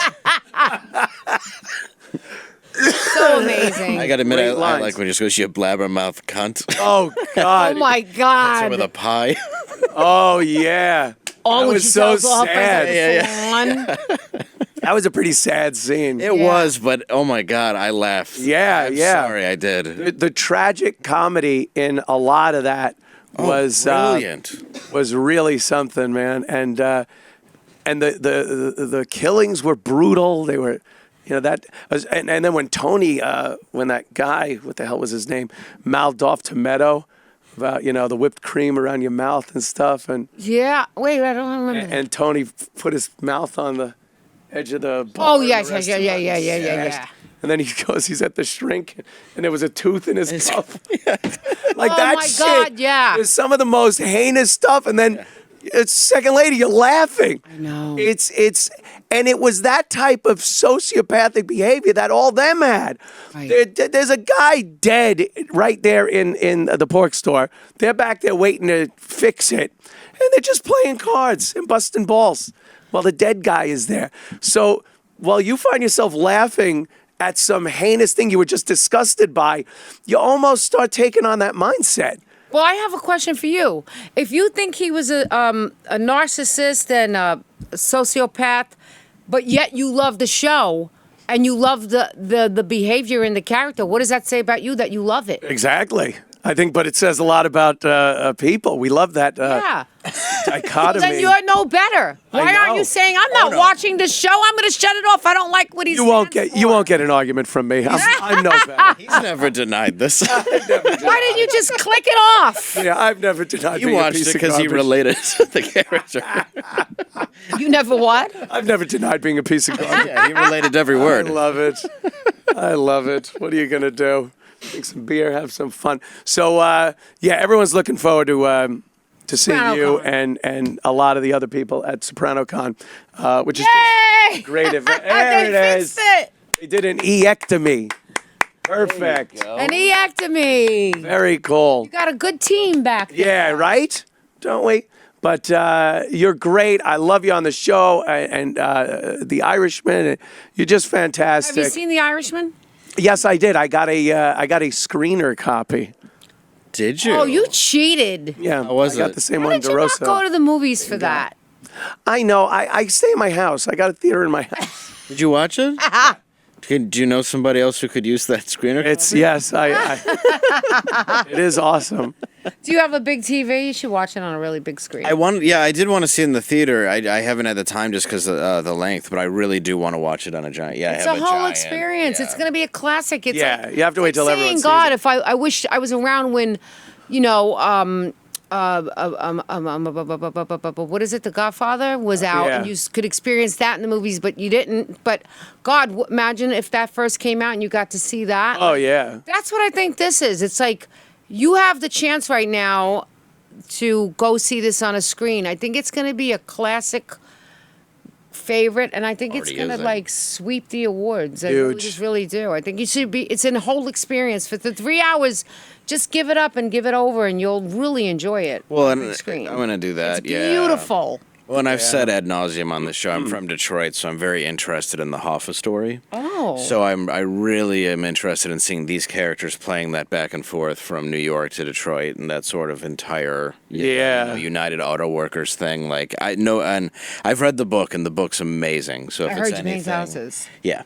[SPEAKER 3] So amazing.
[SPEAKER 2] I gotta admit, I
[SPEAKER 1] Great lines.
[SPEAKER 2] like when he just goes, "You blabbermouth cunt."
[SPEAKER 1] Oh, God.
[SPEAKER 3] Oh my God.
[SPEAKER 2] With a pie.
[SPEAKER 1] Oh, yeah.
[SPEAKER 3] Oh,
[SPEAKER 1] that
[SPEAKER 3] when
[SPEAKER 1] was
[SPEAKER 3] she
[SPEAKER 1] so
[SPEAKER 3] tells off
[SPEAKER 1] sad.
[SPEAKER 3] as a
[SPEAKER 1] That was a pretty sad scene.
[SPEAKER 2] It
[SPEAKER 3] Yeah.
[SPEAKER 2] was, but oh my God, I laughed.
[SPEAKER 1] Yeah,
[SPEAKER 2] I'm
[SPEAKER 1] yeah.
[SPEAKER 2] Sorry, I did.
[SPEAKER 1] The tragic comedy in a lot of that was
[SPEAKER 2] Brilliant.
[SPEAKER 1] was really something, man. And the killings were brutal. They were, and then when Tony, when that guy, what the hell was his name, mouthed off to Meadow about the whipped cream around your mouth and stuff, and
[SPEAKER 3] Yeah. Wait, I don't remember. that.
[SPEAKER 1] and Tony put his mouth on the edge of the
[SPEAKER 3] Oh,
[SPEAKER 1] bar in
[SPEAKER 3] yes,
[SPEAKER 1] the
[SPEAKER 3] yes, yeah.
[SPEAKER 1] restaurant. And then he goes, he's at the shrink, and there was a tooth in his mouth. Like
[SPEAKER 3] Oh,
[SPEAKER 1] that
[SPEAKER 3] my
[SPEAKER 1] shit.
[SPEAKER 3] God, yeah.
[SPEAKER 1] Is some of the most heinous stuff, and then a second later you're laughing. I
[SPEAKER 3] know.
[SPEAKER 1] And it was that type of sociopathic behavior that all them had.
[SPEAKER 3] Right.
[SPEAKER 1] There's a guy dead right there in the pork store. They're back there waiting to fix it, and they're just playing cards and busting balls while the dead guy is there. So while you find yourself laughing at some heinous thing you were just disgusted by, you almost start taking on that mindset.
[SPEAKER 3] Well, I have a question for you. If you think he was a narcissist and a sociopath, but yet you love the show and you love the behavior in the character, what does that say about you that you love it?
[SPEAKER 1] Exactly. I think, but it says a lot about people. We love that
[SPEAKER 3] Yeah.
[SPEAKER 1] dichotomy.
[SPEAKER 3] Then you're no better. Why aren't
[SPEAKER 1] know.
[SPEAKER 3] you saying, "I'm not
[SPEAKER 1] no.
[SPEAKER 3] watching this show. I'm going to shut it off. I don't like what he's
[SPEAKER 1] You won't get an argument from me. I'm no better.
[SPEAKER 2] He's never denied this.
[SPEAKER 3] Why didn't you just click it off?
[SPEAKER 1] Yeah, I've never denied
[SPEAKER 2] You
[SPEAKER 1] being a
[SPEAKER 2] watched
[SPEAKER 1] piece
[SPEAKER 2] it
[SPEAKER 1] of
[SPEAKER 2] because he
[SPEAKER 1] garbage.
[SPEAKER 2] related to the character.
[SPEAKER 3] You never what?
[SPEAKER 1] I've never denied being a piece of garbage.
[SPEAKER 2] Yeah, he related every
[SPEAKER 1] I
[SPEAKER 2] word.
[SPEAKER 1] love it. I love it. What are you gonna do? Drink some beer, have some fun. So yeah, everyone's looking forward to seeing you
[SPEAKER 3] SopranoCon.
[SPEAKER 1] and a lot of the other people at SopranoCon, which is
[SPEAKER 3] Hey!
[SPEAKER 1] just great. There
[SPEAKER 3] They
[SPEAKER 1] it
[SPEAKER 3] fixed
[SPEAKER 1] is.
[SPEAKER 3] it.
[SPEAKER 1] They did an eectomy. Perfect.
[SPEAKER 3] An eectomy.
[SPEAKER 1] Very cool.
[SPEAKER 3] Got a good team back there.
[SPEAKER 1] Yeah, right? Don't we? But you're great. I love you on the show and The Irishman. You're just fantastic.
[SPEAKER 3] Have you seen The Irishman?
[SPEAKER 1] Yes, I did. I got a screener copy.
[SPEAKER 2] Did you?
[SPEAKER 3] Oh, you cheated.
[SPEAKER 1] Yeah,
[SPEAKER 2] How was
[SPEAKER 1] I got
[SPEAKER 2] it?
[SPEAKER 1] the same
[SPEAKER 3] Why
[SPEAKER 1] one.
[SPEAKER 3] did you not
[SPEAKER 1] DeRosa.
[SPEAKER 3] go to the movies for that?
[SPEAKER 1] I know. I stay in my house. I got a theater in my house.
[SPEAKER 2] Did you watch it? Do you know somebody else who could use that screener?
[SPEAKER 1] It's yes. It is awesome.
[SPEAKER 3] Do you have a big TV? You should watch it on a really big screen.
[SPEAKER 2] I did want to see it in the theater. I haven't had the time just because of the length, but I really do want to watch it on a giant. Yeah,
[SPEAKER 3] It's
[SPEAKER 2] I
[SPEAKER 3] a
[SPEAKER 2] have
[SPEAKER 3] whole
[SPEAKER 2] giant,
[SPEAKER 3] experience.
[SPEAKER 2] yeah.
[SPEAKER 3] It's going to be a classic. It's
[SPEAKER 1] Yeah,
[SPEAKER 3] like,
[SPEAKER 1] you have to wait
[SPEAKER 3] it's
[SPEAKER 1] till
[SPEAKER 3] like
[SPEAKER 1] everyone
[SPEAKER 3] saying,
[SPEAKER 1] sees
[SPEAKER 3] God,
[SPEAKER 1] it.
[SPEAKER 3] if I wish I was around when, you know, what is it? The Godfather was out, and
[SPEAKER 1] Yeah.
[SPEAKER 3] you could experience that in the movies, but you didn't. But God, imagine if that first came out and you got to see that.
[SPEAKER 1] Oh yeah.
[SPEAKER 3] That's what I think this is. It's like you have the chance right now to go see this on a screen. I think it's going to be a classic favorite, and I think it's
[SPEAKER 2] Already
[SPEAKER 3] going to
[SPEAKER 2] is,
[SPEAKER 3] like sweep the awards. I really,
[SPEAKER 1] Huge.
[SPEAKER 3] just really do. I think you should be. It's a whole experience for the 3 hours. Just give it up and give it over, and you'll really enjoy it.
[SPEAKER 2] Well,
[SPEAKER 3] on
[SPEAKER 2] and
[SPEAKER 3] big screen.
[SPEAKER 2] I'm gonna do that.
[SPEAKER 3] It's
[SPEAKER 2] yeah,
[SPEAKER 3] beautiful.
[SPEAKER 2] Well, and I've said ad nauseum on the show. I'm from Detroit, so I'm very interested in the Hoffa story.
[SPEAKER 3] Oh.
[SPEAKER 2] So I really am interested in seeing these characters playing that back and forth from New York to Detroit and that sort of entire United Auto Workers thing. Like I know, and I've read the book, and the book's amazing. So if
[SPEAKER 3] I
[SPEAKER 2] it's
[SPEAKER 3] heard you
[SPEAKER 2] anything,
[SPEAKER 3] made houses.
[SPEAKER 2] yeah.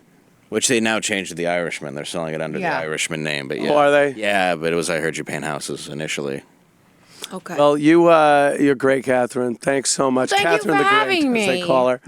[SPEAKER 2] Which they now changed to the Irishman. They're selling it under
[SPEAKER 3] Yeah.
[SPEAKER 2] the Irishman name, but yeah.
[SPEAKER 1] Oh, are they?
[SPEAKER 2] Yeah, but it was I Heard You Paint Houses initially.
[SPEAKER 3] Okay.
[SPEAKER 1] Well, you're great, Kathrine. Thanks so much,
[SPEAKER 3] Thank you
[SPEAKER 1] Kathrine
[SPEAKER 3] for
[SPEAKER 1] the Great,
[SPEAKER 3] having
[SPEAKER 1] as they
[SPEAKER 3] me.
[SPEAKER 1] call her.